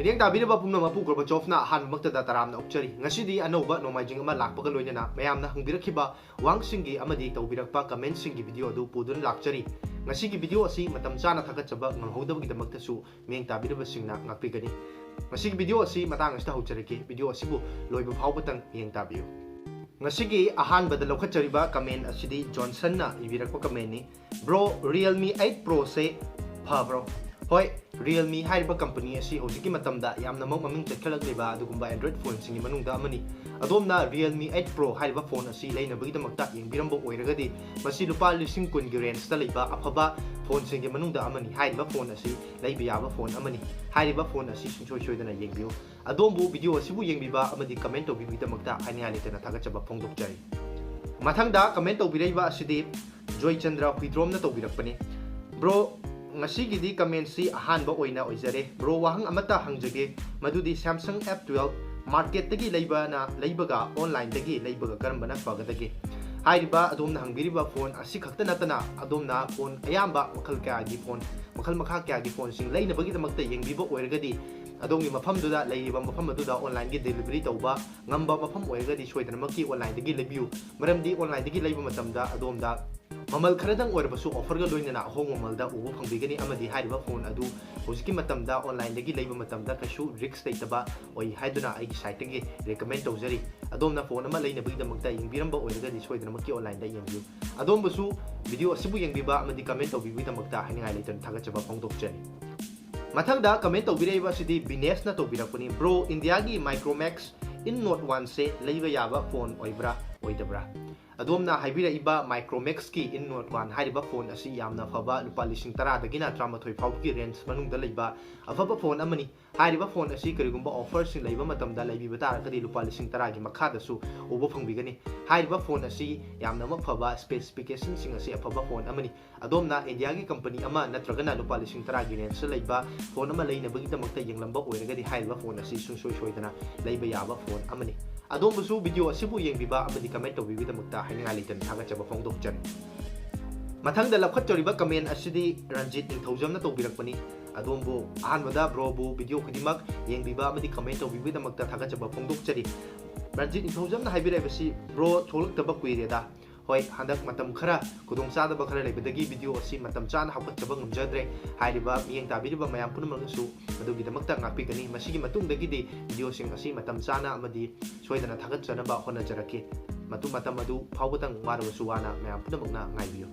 ꯃꯤꯠꯌꯦꯡ ꯇꯥꯕꯤꯔꯕ ꯄꯨꯝꯅꯃꯛ ꯃꯄꯨ ꯒꯣꯔꯕꯥꯆꯣꯚꯅ ꯑꯍꯥꯟꯕꯃꯛꯇꯗ ꯇꯔꯥꯝꯅ ꯑꯣꯛꯆꯔꯤ ꯉꯁꯤꯗꯤ ꯑꯅꯧꯕ ꯅꯣꯡꯃꯥꯏꯖꯤꯡ ꯑꯃ ꯂꯥꯛꯄꯒ ꯂꯣꯏꯅꯅ ꯃꯌꯥꯝꯅ ꯍꯪꯕꯤꯔꯛꯈꯤꯕ ꯋꯥꯍꯪꯁꯤꯡꯒꯤ ꯑꯃꯗꯤ ꯇꯧꯕꯤꯔꯛꯄ ꯀꯃꯦꯟꯠꯁꯤꯡꯒꯤ ꯚꯤꯗꯤꯑꯣ ꯑꯗꯨ ꯄꯨꯗꯨꯅ ꯂꯥꯛꯆꯔꯤ ꯉꯁꯤꯒꯤ ꯚꯤꯗꯤꯑꯣ ꯑꯁꯤ ꯃꯇꯝ ꯆꯥꯅ ꯊꯥꯒꯠꯆꯕ ꯉꯝꯍꯧꯗꯕꯒꯤꯗꯃꯛꯇꯁꯨ ꯃꯤꯠꯌꯦꯡ ꯇꯥꯕꯤꯔꯕꯁꯤꯡꯅ ꯉꯥꯛꯄꯤꯒꯅꯤ ꯉꯁꯤꯒꯤ ꯚꯤꯗꯤꯑꯣ ꯑꯁꯤ ꯃꯇꯥꯡ ꯑꯁꯤꯗ ꯍꯧꯖꯔꯛꯀꯦ ꯚꯤꯗꯤꯑꯣ ꯑꯁꯤꯕꯨ ꯂꯣꯏꯕ ꯐꯥꯎꯕꯇꯪ ꯃꯤꯠꯌꯦꯡ ꯇꯥꯕꯤꯌꯨ ꯉꯁꯤꯒꯤ ꯑꯍꯥꯟꯕꯗ ꯂꯧꯈꯠꯆꯔꯤꯕ ꯀꯃꯦꯟꯠ ꯑꯁꯤꯗꯤ ꯖꯣꯟꯁꯟꯅ ꯏꯕꯤꯔꯛꯄ ꯀꯃꯦꯟꯠꯅꯤ ꯕ꯭ꯔꯣ Realme 8 Pro ꯁꯦ ꯐꯕ꯭ꯔꯣ ꯍꯣꯏ Realme ꯍꯥꯏꯔꯤꯕ ꯀꯝꯄꯅꯤ ꯑꯁꯤ ꯍꯧꯖꯤꯛꯀꯤ ꯃꯇꯝꯗ ꯌꯥꯝꯅ ꯃꯃꯤꯡ ꯆꯠꯈꯠꯂꯛꯂꯤꯕ ꯑꯗꯨꯒꯨꯝꯕ Android ꯐꯣꯟꯁꯤꯡꯒꯤ ꯃꯅꯨꯡꯗ ꯑꯃꯅꯤ ꯑꯗꯣꯝꯅ Realme 8 Pro ꯍꯥꯏꯔꯤꯕ ꯐꯣꯟ ꯑꯁꯤ ꯂꯩꯅꯕꯒꯤꯗꯃꯛꯇ ꯌꯦꯡꯕꯤꯔꯝꯕ ꯑꯣꯏꯔꯒꯗꯤ ꯃꯁꯤ ꯂꯨꯄꯥ 10,000ꯒꯤ ꯔꯦꯟꯖꯇ ꯂꯩꯕ ꯑꯐꯕ ꯐꯣꯟꯁꯤꯡꯒꯤ ꯃꯅꯨꯡꯗ ꯑꯃꯅꯤ ꯍꯥꯏꯔꯤꯕ ꯐꯣꯟ ꯑꯁꯤ ꯂꯩꯕ ꯌꯥꯕ ꯐꯣꯟ ꯑꯃꯅꯤ ꯍꯥꯏꯔꯤꯕ ꯐꯣꯟ ꯑꯁꯤ ꯁꯨꯡꯁꯣꯏ ꯁꯣꯏꯗꯅ ꯌꯦꯡꯕꯤꯌꯨ ꯑꯗꯣꯝꯕꯨ ꯚꯤꯗꯤꯑꯣ ꯑꯁꯤꯕꯨ ꯌꯦꯡꯕꯤꯕ ꯑꯃꯗꯤ ꯀꯃꯦꯟꯠ ꯇꯧꯕꯤꯕꯒꯤꯗꯃꯛꯇ ꯍꯥꯏꯅꯤꯡꯉꯥꯏ ꯂꯩꯇꯅ ꯊꯥꯒꯠꯆꯕ ꯐꯣꯡꯗꯣꯛꯆꯔꯤ ꯃꯊꯪꯗ ꯀꯃꯦꯟꯠ ꯇꯧꯕꯤꯔꯛꯏꯕ ꯑꯁꯤꯗꯤ Joychandra ꯍꯨꯏꯗ꯭ꯔꯣꯝꯅ ꯇꯧꯕꯤꯔꯛꯄꯅꯤ bro ngasi comment si ahanba oina oizare bro wahang amata hangjage madudi Samsung F12 market tagi leibana leibaga online tagi leibaga karambana fagadage hairiba adomna hangbiriba phone asi khakta natana adomna phone ayamba makhal kya gi phone makhal makha kya gi phone sing leina bagi damakta yengbiba oiragadi adongi mafam duda leiba mafam duda online gi delivery tauba ngamba mafam oiragadi soidana makki online tagi lebiu maramdi online tagi leiba matamda adomda mamal kharadang oirabasu offer ga loinana ahong mamalda ubu phangbigani amadi hairiba phone adu hojiki matamda online dagi leiba matamda kasu risk taitaba oi haiduna ai site gi recommend tawjari adomna phone ama leina bagi damakta yingbiramba oiragadi soidana makki online da yengbiu adombasu video asibu yengbiba amadi comment tawbibi damakta haningai leitan thagachaba phongdokjani mathangda comment tawbiraiba sidi Binesh na tawbirakuni bro India gi Micromax in Note 1 se leiba yaba phone oibra oidabra adomna haibiraiba Micromax ki in Note 1 hairiba phone asi yamna phaba lupa 10,000 dagina 13 phawki range manungda leiba afaba phone amani hairiba phone asi karigumba offer sing leiba matamda leibiba taragadi lupa 10,000 gi makhada su ubo phangbigani hairiba phone asi yamna ma phaba specification sing asi afaba phone amani adomna India gi company ama natragana lupa 10,000 gi range leiba phone ama leina bagi damakta yenglamba oiragadi hairiba phone asi sungsoi soidana leiba yaba phone amani adombusu video asibu yengbiba amadi comment tawbibi damakta haninga leitan thagachaba phongdokjani mathangda lakhatjoriba comment asidi Ranjit Ningthaujam na tawbirakpani adombu ahanbada bro bu video khidimak yengbiba amadi comment tawbibi damakta thagachaba phongdokjari Ranjit Ningthaujam na haibiraibasi bro tholaktaba kuireda hoi handak matam khara kudong sadaba khara leibadagi video asi matam chana hapatchaba ngamjadre hairiba miyeng tabiriba mayam punamangasu adugi damakta ngapigani masigi matungdagi di video sing asi matam chana amadi soidana thagatjanaba honajarake matum adu phawbatang warabasu wana mayam punamakna ngaibiyo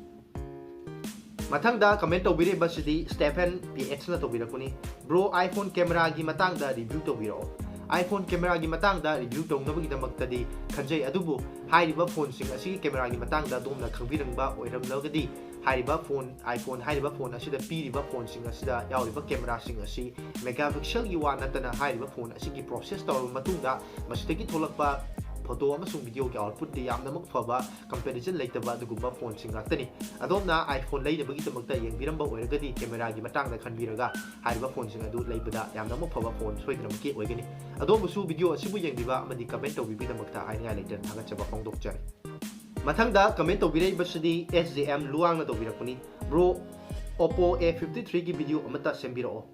mathangda comment tawbireba sidi Stephen PX na tawbirakuni bro iPhone camera gi matangda review tawbirao iPhone camera gi matangda review tawnabagi damakta di khanjai adubu hairiba phone sing asi camera gi matangda domna khangbirangba oiramlagadi hairiba phone iPhone hairiba phone asida piriba phone sing asida yauriba camera sing asi megapixel gi wa natana hairiba phone asi gi process tawru matungda masitagi tholakpa photo amasung video ki output di yamna mak phaba comparison leitaba aduguba phone sing atani adomna iPhone leidabagi damakta yengbiramba oiragadi camera gi matangda khanbiraga hairiba phone sing adu leibada yamna mak phaba phone soidana makki oigani adombusu video asibu yengbiba amadi comment tawbibi damakta hainga leitan thagachaba phongdokjari mathangda comment tawbiraiba sidi SJM luang na tawbirakuni bro Oppo A53 gi video amata sembirao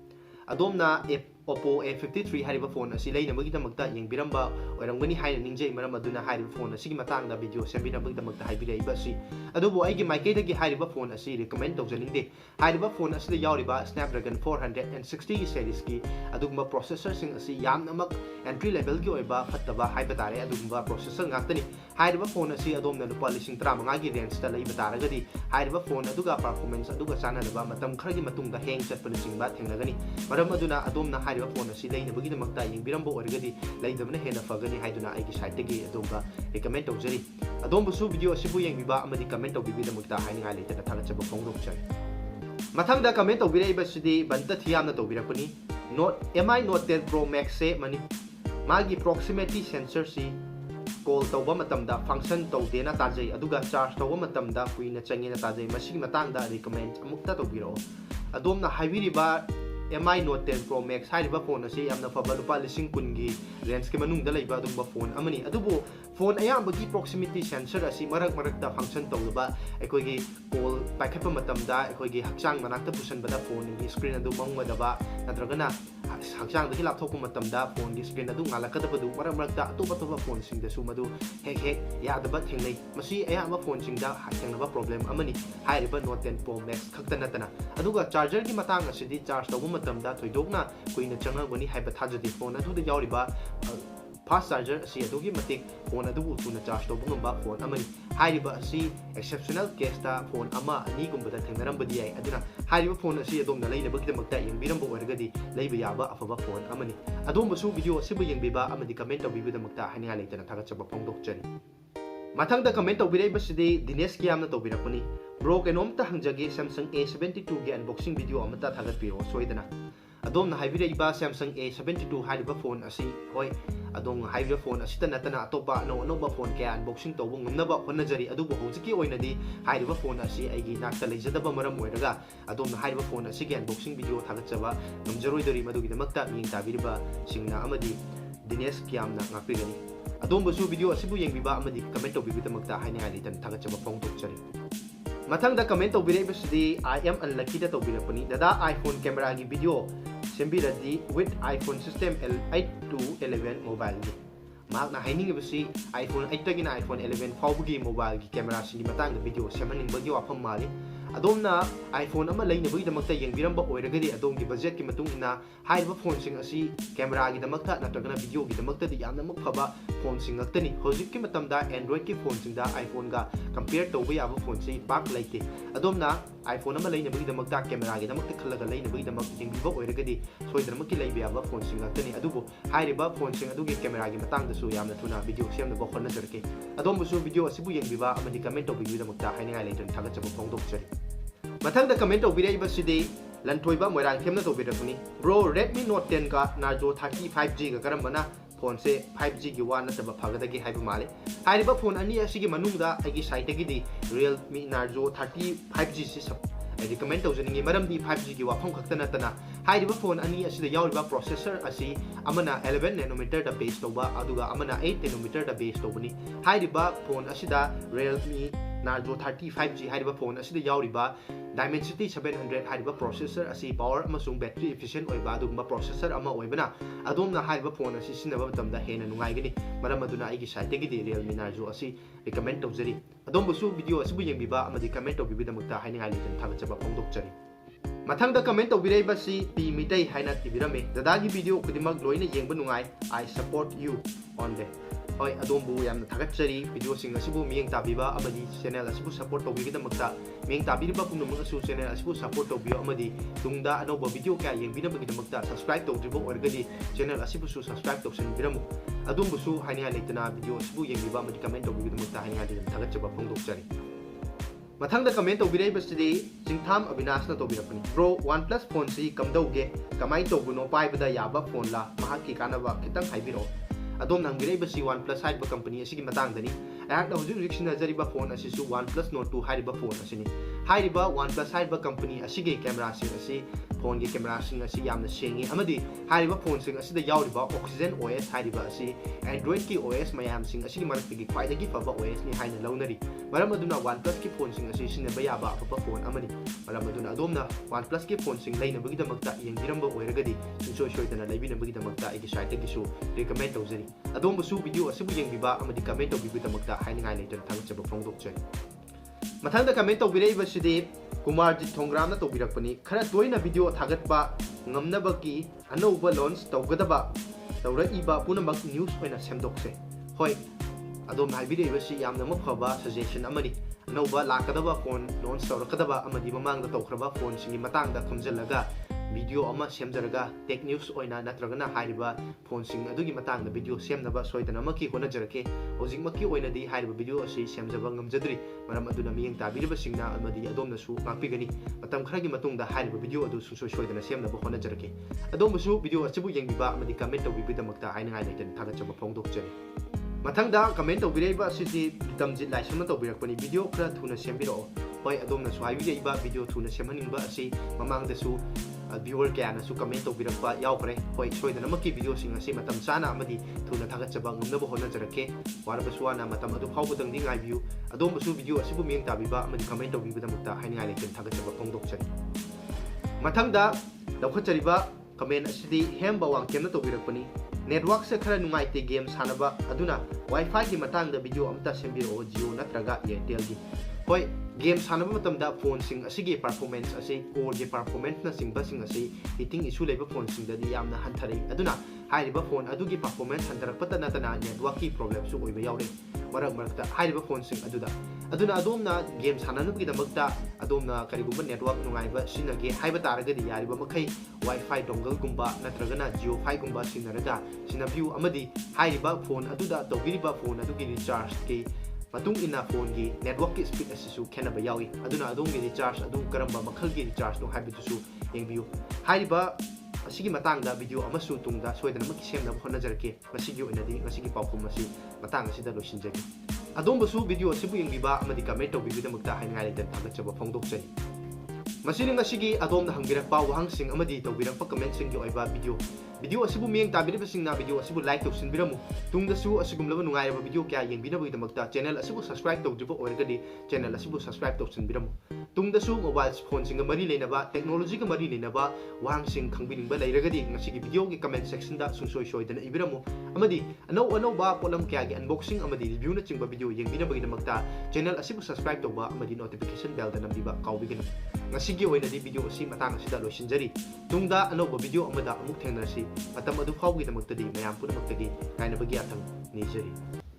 adomna Oppo A53 hairiba phone asi leinabagi damakta yengbiramba oiramgani haina ningjai maram aduna hairiba phone asi gi matangda video sembirabagi damakta haibiraiba si adubu aigi maikei dagi hairiba phone asi recommend tawjaningde hairiba phone asi yauriba Snapdragon 460 series ki adugumba processor sing asi yamnamak entry level gi oiba fattaba haiba tare adugumba processor ngaktani hairiba phone asi adomna lupa 15,000 gi range ta leiba taragadi hairiba phone aduga performance aduga chanadaba matam kharagi matungda hang chatpana singba thengnagani maram aduna adomna hairiba phone asi leinabagi damakta yengbiramba oiragadi leidabna hena fagani haiduna aigi site tagi adomba recommend tawjari adombusu video asibu yengbiba amadi comment tawbibi damakta hainga leitana thagachaba phongdokjari mathangda comment tawbiraiba sidi banta thiyamna tawbirakuni Mi Note 10 Pro Max se magi proximity sensor si call tawba matamda function tawdena tajai aduga charge tawba matamda kuina changena tajai masigi matangda recommend amukta tawbiro adomna haibiriba MI Note 10 Pro Max हाइरिबा phone असी यामना फबा रुपा लिसिंग कुनगी range के मनुंग दा लैबा दुंबा phone अमनी अदुबो phone अयाबगी proximity sensor असी मरक मरकता फंक्शन तौलबा अखोगी कॉल पाइखप मतमदा अखोगी हक्चांग मनाक्ता पुसनबदा फोन की स्क्रीन अदु मंगदबा नत्रगना हक्चांग दगी लापथोप मतमदा फोन की स्क्रीन अदु ngalakadabadu मरक मरकता अतोप फोन सिंगदसु मदु हेक यादबा थेंगनै मसी अयाबा फोन सिंगदा थेंगनबा प्रॉब्लम अमनी हाइरिबा Note 10 Pro Max खक्ता नतना अदुगा चार्जर की मतंग असिदी चार्ज तौबा मतमदा थोइदोकना कुइना चंगगनी हाइबा थाजदी फोन अदुदा यावरिबा फास्ट चार्जर असी अदुगी मतिक फोन अदुबु तुना चार्ज तौबा ngamba फोन अमनी हाइरिबा असी एक्सेप्शनल केसता फोन अमा अनि गुंबदा थेंगनरमबदी याय अदुना हाइरिबा फोन असी अदोमना लैनबगदमक्ता यंगबिरमबो ओरगदी लैबा याबा अफबा फोन अमनी अदोमबसु वीडियो असिबु यंगबिबा अमदी कमेंट तौबिबदमक्ता हानिया लेतना थागचबा फोंदोकचरी मथंगदा कमेंट तौबिरैबसिदी दिनेश कियामना तौबिरकपनी ब्रो केनोमता हंजगे Samsung A72 गे अनबॉक्सिंग वीडियो अमता थागतपिरो सोइदना अदोमना हाइबिरैबा Samsung A72 हाइरिबा फोन असी होय अदोम हाइबिरा फोन असिता नतना अतोपा अनोबा फोन के अनबॉक्सिंग तौबो ngumnaba होनजरी अदुबो हौजिकी ओइनदी हाइरिबा फोन असी आइगी नाक्ता लेजदबा मरम ओइरगा अदोमना हाइरिबा फोन असी के अनबॉक्सिंग वीडियो थागतचबा ngumjaroidori मदुगिदमक्ता मिंग ताबिरिबा सिंगना अमदी दिनेश कियामना ngakpigani अदोमबसु वीडियो असिबु यंगबिबा अमदी कमेंट तौबिबदमक्ता हाइनिया लेतन थागतचबा फोंदोकचरी मथंगदा कमेंट तौबिरैबसिदी I am unlucky दा तौबिरकपनी दादा iPhone कैमरा की वीडियो सेंबिरदी with iPhone system 8 to 11 mobile की मागना हाइनिंगबसी iPhone 8 तगिना iPhone 11 फाउबगी मोबाइल की कैमरा सिंगी मतंग वीडियो सेमनिंगबगी वाफम माली अदोमना iPhone अमा लैनबगीदमक्ता यंगबिरंबा ओइरगदी अदोमगी बजेट की मतुंगना हाइबा फोन सिंग असी कैमरा गिदमक्ता नत्रगना वीडियो गिदमक्तादी यामना मुक फबा फोन सिंगक्तनी हौजिक की मतमदा एंड्रॉइड की फोन सिंगदा iPhone गा कंपेयर तौबा याबा फोन से पाक लैते अदोमना iPhone अमा लैनबगीदमक्ता कैमरा गिदमक्ता खल्लगा लैनबगीदमक यंगबिबा ओइरगदी सोइदरमकी लैबा याबा फोन सिंगक्तनी अदुबो हाइरिबा फोन सिंग अदुगी कैमरा की मतंगदसु यामना थुना वीडियो सेमनबा होनजरके अदोमबसु वीडियो असिबु यंगबिबा अमदी कमेंट तौबिबदमक्ता हाइनिंगाय लेतन थागतचबा फोंदोकचरी मथंगदा कमेंट तौबिरैबसिदी लंथोइबा मोइरांग थेमना तौबिरकनी ब्रो Redmi Note 10 का Narzo 30 5G का करमबना फोन से 5G की वा नतबा फगदगी हाइबा माले हाइरिबा फोन अनी असिगी मनुंगदा आइगी साइटगिदी Realme Narzo 30 5G से सब रिकमेंड तौजनिंगे मरमदी 5G की वाफम खक्ता नतना हाइरिबा फोन अनी असिदा यावरिबा प्रोसेसर असी अमना 11 नैनोमीटर दा बेस तौबा अदुगा अमना 8 नैनोमीटर दा बेस तौबनी हाइरिबा फोन असिदा Realme Narzo 30 5G हाइरिबा फोन असिदा यावरिबा Dimensity 700 हाइरिबा प्रोसेसर असी पावर अमसुंग बैटरी एफिशिएंट ओइबा अदुगुंबा प्रोसेसर अमा ओइबना अदोमना हाइरिबा फोन असी सिनबा मतमदा हेना नुंगाइगनी मरम अदुना आइगी साइटगिदी Realme Narzo असी रिकमेंड तौजरी अदोमबसु वीडियो असिबु यंगबिबा अमदी कमेंट तौबिबदमक्ता हाइनिंगाय लेतन थागचबा फोंदोकचरी मथंगदा कमेंट तौबिरैबसी पी मिटै हाइना तिबिरमे दादागी वीडियो खुदिमक लोइना येंबा नुंगाइ I support you on that होय अदोमबु यामना थागतचरी वीडियो सिंग असिबु मियंग ताबिबा अमदी चैनल असिबु सपोर्ट तौबिगदमक्ता मियंग ताबिरिबा पुनुमगसु चैनल असिबु सपोर्ट तौबियो अमदी तुंगदा अनोबा वीडियो क्या येंबिनबगदमक्ता सब्सक्राइब तौद्रिबो ओरगदी चैनल असिबुसु सब्सक्राइब तौसनबिरमु अदोमबुसु हाइनिया लेतना वीडियो असिबु येंबिबा अमदी कमेंट तौबिगदमक्ता हाइनिया लेतना थागतचबा फोंदोकचरी मथंगदा कमेंट तौबिरैबसिदी चिंगथाम अविनाशना तौबिरपनी ब्रो OnePlus फोन सी कमदौगे कमाई तौबुनो पाइबदा याबा फोन ला महाकी कानबा खितंग हाइबिरो अदोम नंगिरैबसी OnePlus हाइबा कंपनी असिगी मतांगदनी अयाकना हुजुक सिनाजरिबा फोन असिसु OnePlus Nord 2 हाइबा फोन असिनी हाइबा OnePlus हाइबा कंपनी असिगे कैमरा सिंग असी फोन के कैमरा सिंग असी यामना सेंगी अमदी हाइबा फोन सिंग असिदा यावरिबा Oxygen OS हाइबा असी Android की OS मयाम सिंग असिगी मरक्तिगी ख्वाइदगी फबा OS नि हाइना लौनरी मरम अदुना OnePlus की फोन सिंग असी सिनबा याबा अफबा फोन अमनी मरम अदुना अदोमना OnePlus की फोन सिंग लैनबगीदमक्ता यंगिरंबा ओइरगदी सुसोय सोयदना लैबिनबगीदमक्ता आइगी साइटगिसु रिकमेंड तौजरी अदोमबसु वीडियो असिबु यंगिबा अमदी कमेंट तौबिबदमक्ता हाइनिंगाय लेतन थागचबा फोंदोकचरी मथंगदा कमेंट तौबिरैबसिदी कुमारजीत थोंग्रामना तौबिरकपनी खरा तोइना video थागतबा ngamnabaki anouba launch tawgadaba tawraiba punamak news oina semdokse hoi adom haibiribasi yamna mafaba suggestion amani anouba lakadaba phone launch tawrakadaba amadi mamangda tawkhraba phone singi matangda thumjalaga video ama semjaraga tech news oina natragana hariba phone sing adugi matangda video semnaba soidana maki honajarake hojik maki oina di hariba video asi semjaba ngamjadri maram aduna miyeng tabiriba singna amadi adomna su ngakpigani matam kharagi matungda hariba video adu su soidana semnaba honajarake adom su video asibu yengbiba amadi comment tawbibidamakta haina ngai leiten thagachaba phongdokjani ꯃꯊꯪꯗ comment ꯇꯧꯕꯤꯔꯛꯏꯕ ꯑꯁꯤꯗꯤ ꯇꯝꯖꯤꯠ ꯂꯥꯏꯁꯝꯅ ꯇꯧꯕꯤꯔꯛꯄꯅꯤ video ꯈꯔ ꯊꯨꯅ ꯁꯦꯝꯕꯤꯔꯛꯑꯣ ꯍꯣꯏ ꯑꯗꯣꯝꯅꯁꯨ ꯍꯥꯏꯕꯤꯔꯛꯏꯕ video ꯊꯨꯅ ꯁꯦꯝꯍꯟꯅꯤꯡꯕ ꯑꯁꯤ ꯃꯃꯥꯡꯗꯁꯨ ꯚ꯭ꯌꯨꯋꯔ ꯀꯌꯥꯅꯁꯨ comment ꯇꯧꯕꯤꯔꯛꯄ ꯌꯥꯎꯈ꯭ꯔꯦ ꯍꯣꯏ ꯁꯣꯏꯗꯅꯃꯛꯀꯤ ꯚꯤꯗꯤꯑꯣꯁꯤꯡ ꯑꯁꯤ ꯃꯇꯝ ꯆꯥꯅ ꯑꯃꯗꯤ ꯊꯨꯅ ꯊꯥꯒꯠꯆꯕ ꯉꯝꯅꯕ ꯍꯣꯠꯅꯖꯔꯛꯀꯦ ꯋꯥꯔꯕꯁꯨ ꯋꯥꯅ ꯃꯇꯝ ꯑꯗꯨ ꯐꯥꯎꯕꯗꯪꯗꯤ ꯉꯥꯏꯕꯤꯌꯨ ꯑꯗꯣꯝꯕꯨꯁꯨ ꯚꯤꯗꯤꯑꯣ ꯑꯁꯤꯕꯨ ꯃꯤꯠꯌꯦꯡ ꯇꯥꯕꯤꯕ ꯑꯃꯗꯤ ꯀꯃꯦꯟ ꯇꯧꯕꯤꯕꯗꯃꯛꯇ ꯍꯥꯏꯅꯤꯡꯉꯥꯏ ꯂꯩꯇꯅ ꯊꯥꯒꯠꯆꯕ ꯐꯣꯡꯗꯣꯛꯆꯔꯤ ꯃꯊꯪꯗ ꯂꯧꯈꯠꯆꯔꯤꯕ ꯀꯃꯦꯟ ꯑꯁꯤꯗꯤ ꯍꯦꯝꯕ ꯋꯥꯡꯈꯦꯝꯅ ꯇꯧꯕꯤꯔꯛꯄꯅꯤ ꯅꯦꯠꯋꯥꯔꯛꯁꯦ ꯈꯔ ꯅꯨꯡꯉꯥꯏꯇꯦ ꯒꯦꯝ ꯁꯥꯟꯅꯕ ꯑꯗꯨꯅ ꯋꯥꯏꯐꯥꯏꯒꯤ ꯃꯇꯥꯡꯗ ꯚꯤꯗꯤꯑꯣ ꯑꯃꯇ ꯁꯦꯝꯕꯤꯔꯛꯑꯣ ꯖꯤꯑꯣ ꯅꯠꯇ꯭ꯔꯒ ꯑꯦꯌꯔꯇꯦꯜꯒꯤ ꯍꯣꯏ ꯒꯦꯝ ꯁꯥꯟꯅꯕ ꯃꯇꯝꯗ ꯐꯣꯟꯁꯤꯡ ꯑꯁꯤꯒꯤ ꯄꯔꯐꯣꯔꯃꯦꯟꯁ ꯑꯁꯤ ꯀꯣꯔꯒꯤ ꯄꯔꯐꯣꯔꯃꯦꯟꯁꯅꯆꯤꯡꯕꯁꯤꯡ ꯑꯁꯤ ꯍꯤꯇꯤꯡ ꯏꯁꯨ ꯂꯩꯕ ꯐꯣꯟꯁꯤꯡꯗꯗꯤ ꯌꯥꯝꯅ ꯍꯟꯊꯔꯛꯏ ꯑꯗꯨꯅ ꯍꯥꯏꯔꯤꯕ ꯐꯣꯟ ꯑꯗꯨꯒꯤ ꯄꯔꯐꯣꯔꯃꯦꯟꯁ ꯍꯟꯊꯔꯛꯄꯇ ꯅꯠꯇꯅ ꯅꯦꯠꯋꯥꯔꯛꯀꯤ ꯄ꯭ꯔꯣꯕ꯭ꯂꯦꯝꯁꯨ ꯑꯣꯏꯕ ꯌꯥꯎꯔꯤ ꯃꯔꯛ ꯃꯔꯛꯇ ꯍꯥꯏꯔꯤꯕ ꯐꯣꯟꯁꯤꯡ ꯑꯗꯨꯅ ꯑꯗꯣꯝꯅ ꯒꯦꯝ ꯁꯥꯟꯅꯅꯕꯒꯤꯗꯃꯛꯇ ꯑꯗꯣꯝꯅ ꯀꯔꯤꯒꯨꯝꯕ ꯅꯦꯠꯋꯥꯔꯛ ꯅꯨꯡꯉꯥꯏꯕ ꯁꯤꯖꯤꯟꯅꯒꯦ ꯍꯥꯏꯕ ꯇꯥꯔꯒꯗꯤ ꯌꯥꯔꯤꯕ ꯃꯈꯩ ꯋꯥꯏꯐꯥꯏ ꯗꯣꯡꯒꯜꯒꯨꯝꯕ ꯅꯠꯇ꯭ꯔꯒꯅ ꯖꯤꯑꯣ ꯐꯥꯏꯒꯨꯝꯕ ꯁꯤꯖꯤꯟꯅꯔꯒ ꯁꯤꯖꯤꯟꯅꯕꯤꯌꯨ ꯑꯃꯗꯤ ꯍꯥꯏꯔꯤꯕ ꯐꯣꯟ ꯑꯗꯨꯗ ꯇꯧꯕꯤꯔꯤꯕ ꯐꯣꯟ ꯑꯗꯨꯒꯤ ꯔꯤꯆꯥꯔꯖꯀꯤ ꯃꯇꯨꯡ ꯏꯟꯅ ꯐꯣꯟꯒꯤ ꯅꯦꯠꯋꯥꯔꯛꯀꯤ ꯁ꯭ꯄꯤꯠ ꯑꯁꯤꯁꯨ ꯈꯦꯠꯅꯕ ꯌꯥꯎꯏ ꯑꯗꯨꯅ ꯑꯗꯣꯝꯒꯤ ꯔꯤꯆꯥꯔꯖ ꯑꯗꯨ ꯀꯔꯝꯕ ꯃꯈꯜꯒꯤ ꯔꯤꯆꯥꯔꯖꯅꯣ ꯍꯥꯏꯕꯗꯨꯁꯨ ꯌꯦꯡꯕꯤꯌꯨ ꯍꯥꯏꯔꯤꯕ ꯑꯁꯤꯒꯤ ꯃꯇꯥꯡꯗ ꯚꯤꯗꯤꯑꯣ ꯑꯃꯁꯨ ꯇꯨꯡꯗ ꯁꯣꯏꯗꯅꯃꯛꯀꯤ ꯁꯦꯝꯅꯕ ꯍꯣꯠꯅꯖꯔꯛꯀꯦ ꯉꯁꯤꯒꯤ ꯑꯣꯏꯅꯗꯤ ꯉꯁꯤꯒꯤ ꯄꯥꯎꯈꯨꯝ ꯑꯁꯤ ꯃꯇꯥꯡ ꯑꯁꯤꯗ ꯂꯣꯏꯁꯤꯟꯖꯒꯦ ꯑꯗꯣꯝꯕꯨꯁꯨ ꯚꯤꯗꯤꯑꯣ ꯑꯁꯤꯕꯨ ꯌꯦꯡꯕꯤꯕ ꯑꯃꯗꯤ ꯀꯃꯦꯟ ꯇꯧꯕꯤꯕꯒꯤꯗꯃꯛꯇ ꯍꯥꯏꯅꯤꯡꯉꯥꯏ ꯂꯩꯇꯅ ꯊꯥꯒꯠꯆꯕ ꯐꯣꯡꯗꯣꯛꯆꯔꯤ ꯃꯁꯤꯅꯤ ꯉꯁꯤꯒꯤ ꯑꯗꯣꯝꯅ ꯍꯪꯕꯤꯔꯛꯄ ꯋꯥꯍꯪꯁꯤꯡ ꯑꯃꯗꯤ ꯇꯧꯕꯤꯔꯛꯄ ꯀꯃꯦꯟꯠꯁꯤꯡꯒꯤ ꯑꯣꯏꯕ ꯚꯤꯗꯤꯑꯣ ꯑꯁꯤꯕꯨ ꯃꯤꯠꯌꯦꯡ ꯇꯥꯕꯤꯔꯤꯕꯁꯤꯡꯅ ꯚꯤꯗꯤꯑꯣ ꯑꯁꯤꯕꯨ ꯂꯥꯏꯛ ꯇꯧꯁꯤꯟꯕꯤꯔꯝꯃꯨ ꯇꯨꯡꯗꯁꯨ ꯑꯁꯤꯒꯨꯝꯂꯕ ꯅꯨꯡꯉꯥꯏꯔꯕ ꯚꯤꯗꯤꯑꯣ ꯀꯌꯥ ꯌꯦꯡꯕꯤꯅꯕꯒꯤꯗꯃꯛꯇ ꯆꯦꯅꯦꯜ ꯑꯁꯤꯕꯨ ꯁꯕꯁꯀ꯭ꯔꯥꯏꯕ ꯇꯧꯗ꯭ꯔꯤꯕ ꯑꯣꯏꯔꯒꯗꯤ ꯆꯦꯅꯦꯜ ꯑꯁꯤꯕꯨ ꯁꯕꯁꯀ꯭ꯔꯥꯏꯕ ꯇꯧꯁꯤꯟꯕꯤꯔꯝꯃꯨ ꯇꯨꯡꯗꯁꯨ ꯃꯣꯕꯥꯏꯜ ꯐꯣꯟꯁꯤꯡꯒ ꯃꯔꯤ ꯂꯩꯅꯕ ꯇꯦꯛꯅꯣꯂꯣꯖꯤꯒ ꯃꯔꯤ ꯂꯩꯅꯕ ꯋꯥꯍꯪꯁꯤꯡ ꯈꯪꯕꯤꯅꯤꯡꯕ ꯂꯩꯔꯒꯗꯤ ꯉꯁꯤꯒꯤ ꯚꯤꯗꯤꯑꯣꯒꯤ ꯀꯃꯦꯟꯠ ꯁꯦꯛꯁꯟꯗ ꯁꯨꯡꯁꯣꯏ ꯁꯣꯏꯗꯅ ꯏꯕꯤꯔꯝꯃꯨ ꯑꯃꯗꯤ ꯑꯅꯧꯕ ꯄꯣꯠꯂꯝ ꯀꯌꯥꯒꯤ ꯑꯟꯕꯣꯛꯁꯤꯡ ꯑꯃꯗꯤ ꯔꯤꯚ꯭ꯌꯨꯅꯆꯤꯡꯕ ꯚꯤꯗꯤꯑꯣ ꯌꯦꯡꯕꯤꯅꯕꯒꯤꯗꯃꯛꯇ ꯆꯦꯅꯦꯜ ꯑꯁꯤꯕꯨ ꯁꯕꯁꯀ꯭ꯔꯥꯏꯕ ꯇꯧꯕ ꯑꯃꯗꯤ ꯅꯣꯇꯤꯐꯤꯀꯦꯁꯟ ꯕꯦꯜꯗ ꯅꯝꯕꯤꯕ ꯀꯥꯎꯕꯤꯒꯅꯨ ꯉꯁꯤꯒꯤ ꯑꯣꯏꯅꯗꯤ ꯚꯤꯗꯤꯑꯣ ꯑꯁꯤ ꯃꯇꯥꯡ ꯑꯁꯤꯗ ꯂꯣꯏꯁꯤꯟꯖꯔꯤ ꯇꯨꯡꯗ ꯑꯅꯧꯕ ꯚꯤꯗꯤꯑꯣ ꯑꯃꯗ ꯑꯃꯨꯛ ꯊꯦꯡꯅꯔꯁꯤ ꯃꯇꯝ ꯑꯗꯨ ꯐꯥꯎꯕꯒꯤꯗꯃꯛꯇꯗꯤ ꯃꯌꯥꯝ ꯄꯨꯝꯅꯃꯛꯇꯒꯤ ꯉꯥꯏꯅꯕꯒꯤ ꯑꯥꯊꯪ ꯅꯤꯖꯔꯤ